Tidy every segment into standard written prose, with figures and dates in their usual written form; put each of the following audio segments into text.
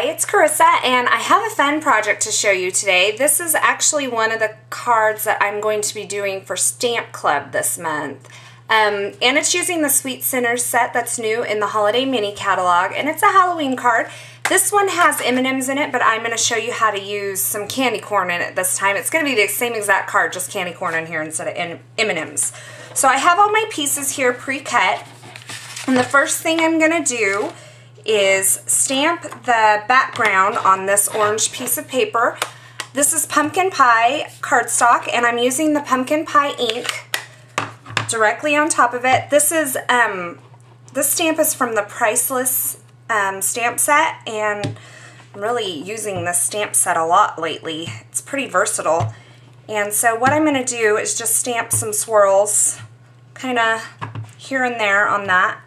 Hi, it's Carissa, and I have a fun project to show you today. This is actually one of the cards that I'm going to be doing for Stamp Club this month. And it's using the Sweet Cneters set that's new in the Holiday Mini Catalog, and it's a Halloween card. This one has M&Ms in it, but I'm going to show you how to use some candy corn in it this time. It's going to be the same exact card, just candy corn in here instead of M&Ms. So I have all my pieces here pre-cut, and the first thing I'm going to do is stamp the background on this orange piece of paper. This is pumpkin pie cardstock, and I'm using the pumpkin pie ink directly on top of it. This is this stamp is from the Priceless stamp set, and I'm really using this stamp set a lot lately. It's pretty versatile. And so what I'm going to do is just stamp some swirls kind of here and there on that,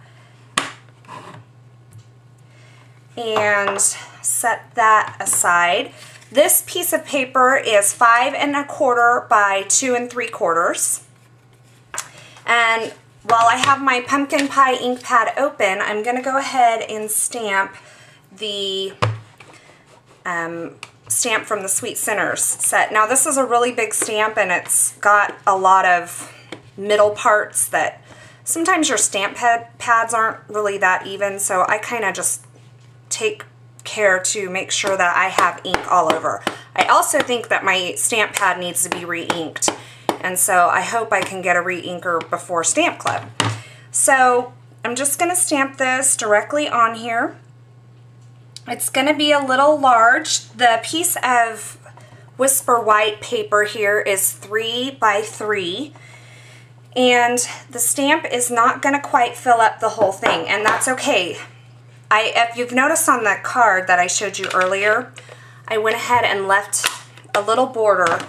and set that aside. This piece of paper is 5 1/4 by 2 3/4. And while I have my pumpkin pie ink pad open, I'm going to go ahead and stamp the stamp from the Sweet Cneters set. Now this is a really big stamp, and it's got a lot of middle parts that sometimes your stamp pads aren't really that even, so I kind of just take care to make sure that I have ink all over. I also think that my stamp pad needs to be re-inked, and so I hope I can get a re-inker before Stamp Club. So I'm just going to stamp this directly on here. It's going to be a little large. The piece of Whisper White paper here is 3 by 3, and the stamp is not going to quite fill up the whole thing, and that's okay. If you've noticed on the card that I showed you earlier, I went ahead and left a little border,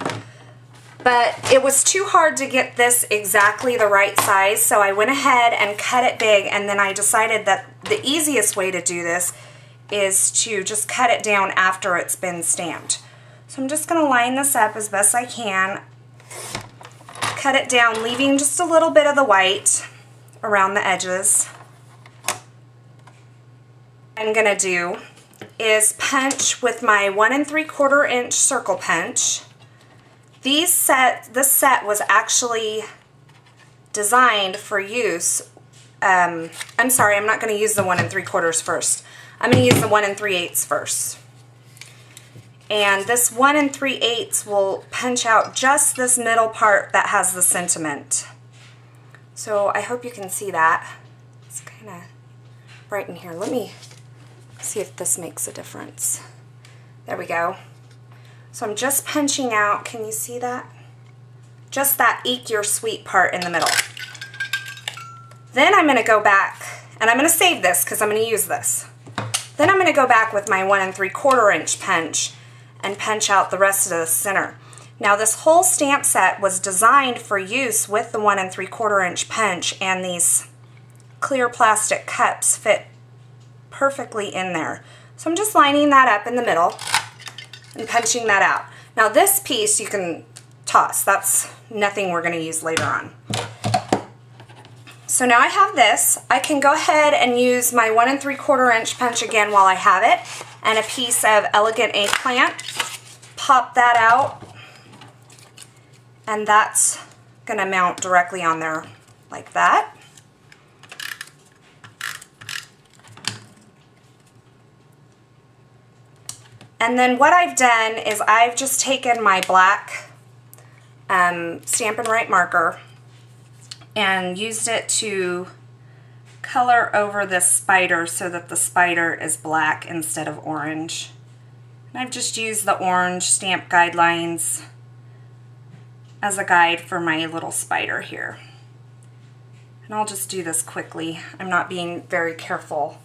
but it was too hard to get this exactly the right size, so I went ahead and cut it big, and then I decided that the easiest way to do this is to just cut it down after it's been stamped. So I'm just going to line this up as best I can, cut it down, leaving just a little bit of the white around the edges. What I'm going to do is punch with my 1 3/4 inch circle punch. This set was actually designed for use. I'm sorry, I'm not going to use the 1 3/4 first. I'm going to use the 1 3/8 first. And this 1 3/8 will punch out just this middle part that has the sentiment. So I hope you can see that. It's kind of bright in here. Let me see if this makes a difference. There we go. So I'm just punching out, can you see that? Just that Eek Your Sweet part in the middle. Then I'm going to go back, and I'm going to save this because I'm going to use this. Then I'm going to go back with my 1 3/4 inch punch and punch out the rest of the center. Now this whole stamp set was designed for use with the 1 3/4 inch punch, and these clear plastic cups fit perfectly in there. So I'm just lining that up in the middle and punching that out. Now this piece you can toss. That's nothing we're going to use later on. So now I have this. I can go ahead and use my 1 3/4 inch punch again while I have it, and a piece of Elegant Eggplant. Pop that out, and that's going to mount directly on there like that. And then what I've done is I've just taken my black Stampin' Write marker and used it to color over this spider so that the spider is black instead of orange. And I've just used the orange stamp guidelines as a guide for my little spider here. And I'll just do this quickly. I'm not being very careful.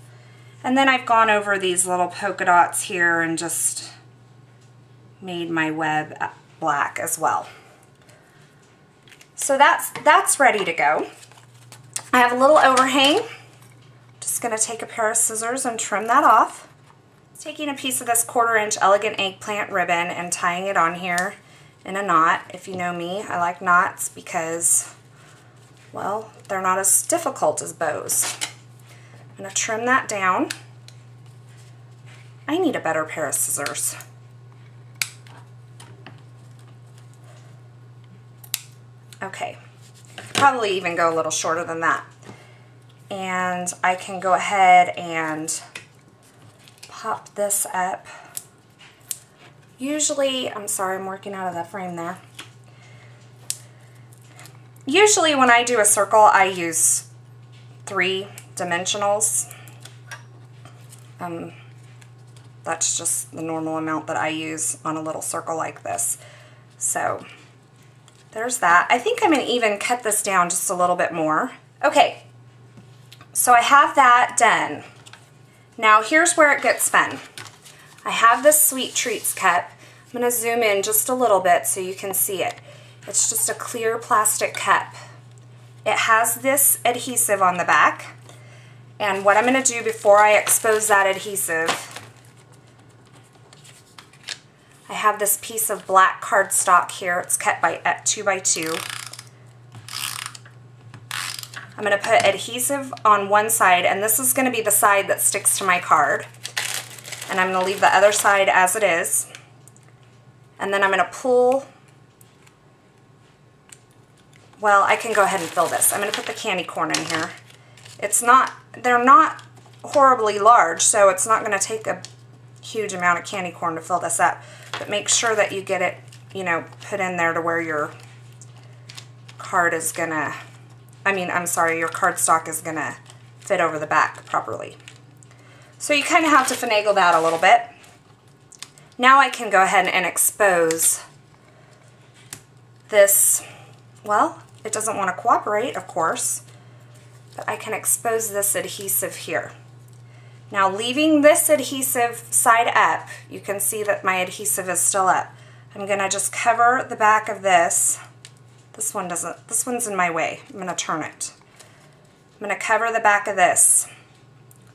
And then I've gone over these little polka dots here and just made my web black as well. So that's ready to go. I have a little overhang. Just going to take a pair of scissors and trim that off. Taking a piece of this 1/4 inch Elegant Eggplant ribbon and tying it on here in a knot. If you know me, I like knots because, well, they're not as difficult as bows. I'm going to trim that down. I need a better pair of scissors. Okay, probably even go a little shorter than that. And I can go ahead and pop this up. Usually, I'm sorry, I'm working out of the frame there. Usually when I do a circle, I use 3 dimensionals. That's just the normal amount that I use on a little circle like this. So there's that. I think I'm going to even cut this down just a little bit more. Okay, so I have that done. Now here's where it gets fun. I have this Sweet Treats cup. I'm going to zoom in just a little bit so you can see it. It's just a clear plastic cup. It has this adhesive on the back. And what I'm going to do before I expose that adhesive, I have this piece of black cardstock here. It's cut at 2 by 2. I'm going to put adhesive on one side, and this is going to be the side that sticks to my card. And I'm going to leave the other side as it is. And then I'm going to pull, well, I can go ahead and fill this. I'm going to put the candy corn in here. They're not horribly large, so it's not going to take a huge amount of candy corn to fill this up. But make sure that you get it, you know, put in there to where your card is going to, your cardstock is going to fit over the back properly. So you kind of have to finagle that a little bit. Now I can go ahead and expose this. Well, it doesn't want to cooperate, of course, but I can expose this adhesive here. Now leaving this adhesive side up, you can see that my adhesive is still up. I'm going to just cover the back of this. This one's in my way. I'm going to turn it. I'm going to cover the back of this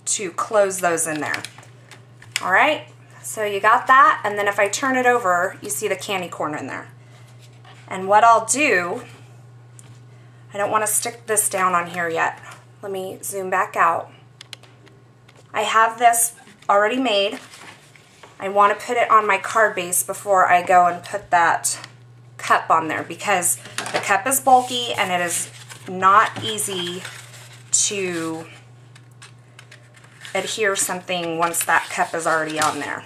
to close those in there. All right, so you got that, and then if I turn it over, you see the candy corn in there. And what I'll do, I don't want to stick this down on here yet. Let me zoom back out. I have this already made. I want to put it on my card base before I go and put that cup on there, because the cup is bulky and it is not easy to adhere something once that cup is already on there.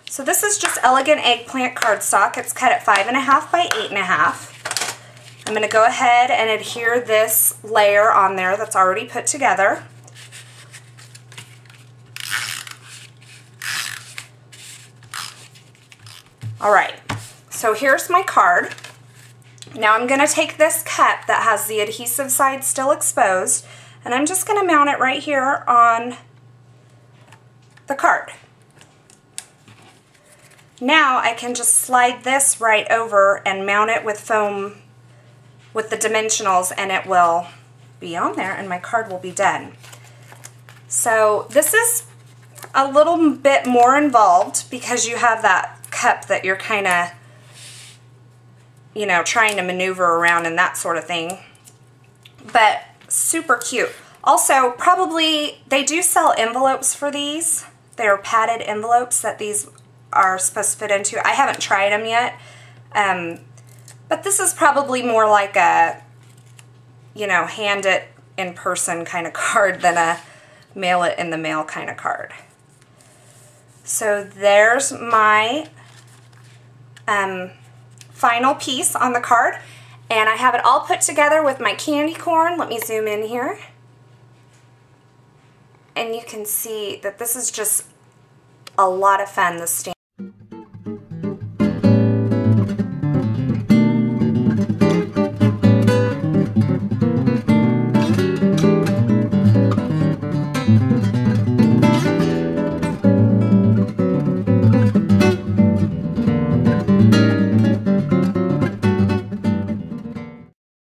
So this is just Elegant Eggplant cardstock. It's cut at 5.5 by 8.5. I'm going to go ahead and adhere this layer on there that's already put together. Alright, so here's my card. Now I'm going to take this cup that has the adhesive side still exposed, and I'm just going to mount it right here on the card. Now I can just slide this right over and mount it with foam with the dimensionals, and it will be on there and my card will be done. So this is a little bit more involved because you have that cup that you're kind of, you know, trying to maneuver around and that sort of thing. But super cute. Also, probably, they do sell envelopes for these. They're padded envelopes that these are supposed to fit into. I haven't tried them yet. But this is probably more like a, you know, hand it in person kind of card than a mail it in the mail kind of card. So there's my final piece on the card, and I have it all put together with my candy corn. Let me zoom in here, and you can see that this is just a lot of fun, this stamp.